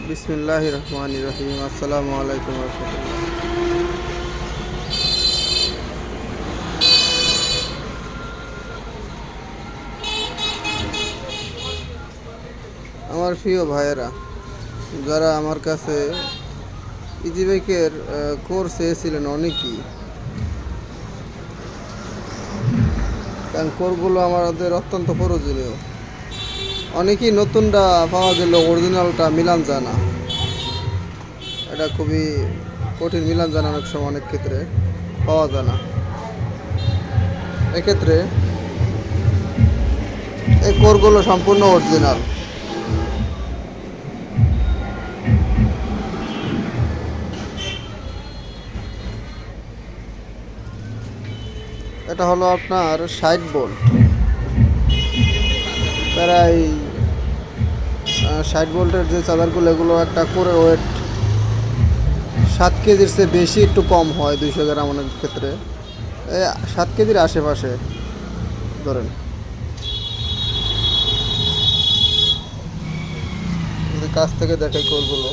বিসমিল্লাহির রহমানির রহিম। আসসালামু আলাইকুম রহমতুল্লাহ। আমার প্রিয় ভাইয়েরা, যারা আমার কাছে ইজি বাইকের কোর্স চেয়েছিলেন অনেকেই, কারণ কোরগুলো আমাদের অত্যন্ত প্রয়োজনীয়। অনেকেই নতুনটা পাওয়া গেল, অরিজিনালটা মিলান যায় না। এটা খুবই কঠিন, মিলান যায় না অনেক সময়, অনেক ক্ষেত্রে পাওয়া যায় না। এক্ষেত্রে এই কোরগুলো সম্পূর্ণ অরিজিনাল। এটা হলো আপনার 60 ভোল্ট, প্রায় 60 ভোল্টের যে চার্জারগুলো, এগুলো একটা কোরের ওয়েট 7 কেজির চেয়ে বেশি, একটু কম হয় 200 গ্রাম অনেক ক্ষেত্রে, 7 কেজির আশেপাশে ধরেন। যদি কাছ থেকে দেখাই কোরগুলো,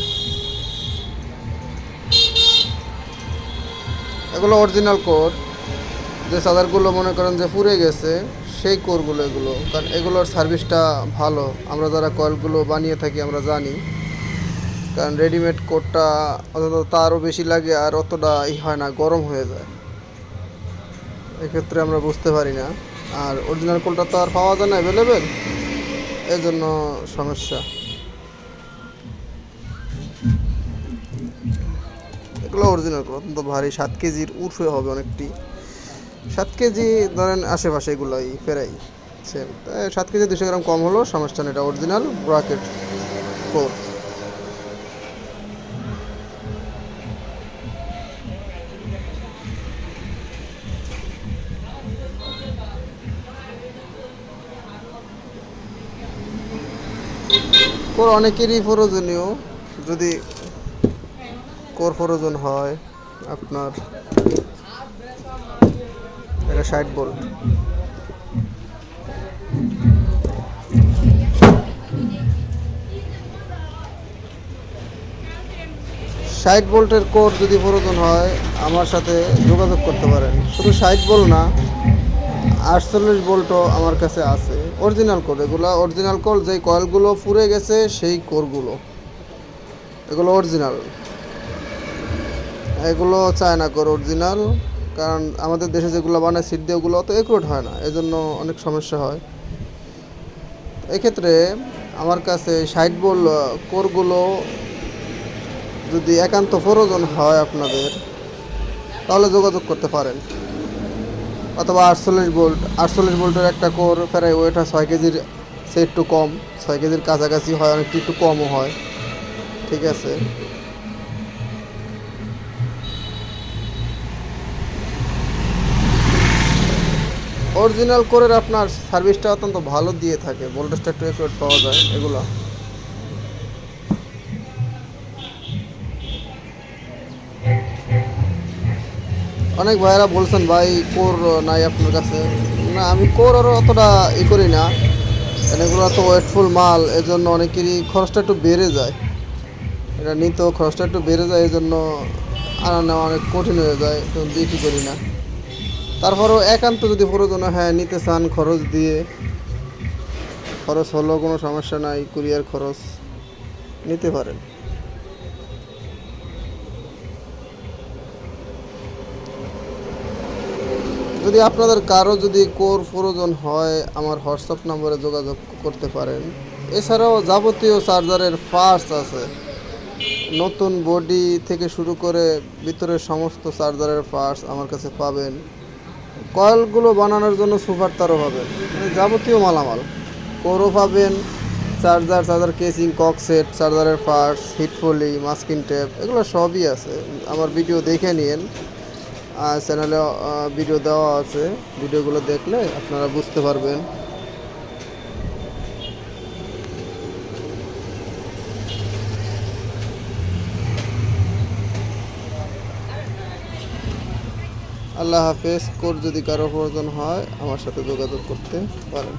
এগুলো অরিজিনাল কোর। যে চার্জারগুলো মনে করেন যে পুড়ে গেছে, সেই কোরগুলো এগুলো, কারণ এগুলোর সার্ভিসটা ভালো। আমরা যারা কয়েলগুলো বানিয়ে থাকি আমরা জানি, কারণ রেডিমেড কোরটা অন্তত তারও বেশি লাগে, আর অতটা হয় না, গরম হয়ে যায়। এক্ষেত্রে আমরা বুঝতে পারি না। আর অরিজিনাল কোরটা তো আর পাওয়া যায় না অ্যাভেলেবেল, এই জন্য সমস্যা। এগুলো অরিজিনাল কোর, অত্যন্ত ভারী, 7 কেজির উর্ফে হবে অনেকটি। 7 কেজি ধরেন আশেপাশে, এগুলোই প্রায় সেম। 7 কেজি 200 গ্রাম কম হলো সমস্যা নেই, এটা অরিজিনাল ব্রাকেট কোর। কোর অনেকেরই প্রয়োজনীয়। যদি কোর প্রয়োজন হয় আপনার, এটা 60 ভোল্ট। 60 ভোল্টের কোর যদি প্রয়োজন হয় আমার সাথে যোগাযোগ করতে পারেন। শুধু 60 ভোল্ট না, 48 ভোল্টও আমার কাছে আছে, অরিজিনাল কোর। এগুলো অরিজিনাল কোর, যেই কয়েলগুলো পুড়ে গেছে সেই কোরগুলো, এগুলো অরিজিনাল। এগুলো চায়না কোর অরিজিনাল, কারণ আমাদের দেশে যেগুলো বানায় সিট দিয়ে, ওগুলো অত একুরেট হয় না, এজন্য অনেক সমস্যা হয়। এক্ষেত্রে আমার কাছে 60 ভোল্ট কোরগুলো যদি একান্ত প্রয়োজন হয় আপনাদের, তাহলে যোগাযোগ করতে পারেন। অথবা 48 ভোল্ট, 48 ভোল্টের একটা কোর প্রায় ওয়েট হয় 6 কেজির সে একটু কম, 6 কেজির কাছাকাছি হয়, অনেকটি একটু কমও হয়। ঠিক আছে। অরিজিনাল কোরের আপনার সার্ভিসটা অত্যন্ত ভালো দিয়ে থাকে, ভোল্টেজটা একটু একুরেট পাওয়া যায় এগুলো। অনেক ভাইয়েরা বলছেন ভাই কোর নাই আপনার কাছে। না, আমি কোর আরও অতটা করি না, কারণ এগুলো তো ওয়েটফুল মাল, এজন্য অনেকেরই খরচটা একটু বেড়ে যায়। এটা নিতেও খরচটা একটু বেড়ে যায়, এই জন্য আনা নেওয়া অনেক কঠিন হয়ে যায়, তো বিক্রি করি না। তারপরেও একান্ত যদি প্রয়োজন হ্যাঁ নিতে চান, খরচ দিয়ে, খরচ হলেও কোনো সমস্যা নাই, কুরিয়ার খরচ নিতে পারেন। যদি আপনাদের কারো যদি কোর প্রয়োজন হয়, আমার হোয়াটসঅ্যাপ নম্বরে যোগাযোগ করতে পারেন। এছাড়াও যাবতীয় চার্জারের পার্টস আছে, নতুন বডি থেকে শুরু করে ভিতরের সমস্ত চার্জারের পার্টস আমার কাছে পাবেন। কয়েলগুলো বানানোর জন্য সুপার তারও পাবেন, মানে যাবতীয় মালামাল। কোরও পাবেন, চার্জার কেসিং, কক সেট, চার্জারের পার্টস, হিটফলি, মাস্কিং টেপ, এগুলো সবই আছে। আমার ভিডিও দেখে নিন, চ্যানেলে ভিডিও দেওয়া আছে, ভিডিওগুলো দেখলে আপনারা বুঝতে পারবেন। আল্লাহ হাফেজ। কোর যদি কারো প্রয়োজন হয় আমার সাথে যোগাযোগ করতে পারেন।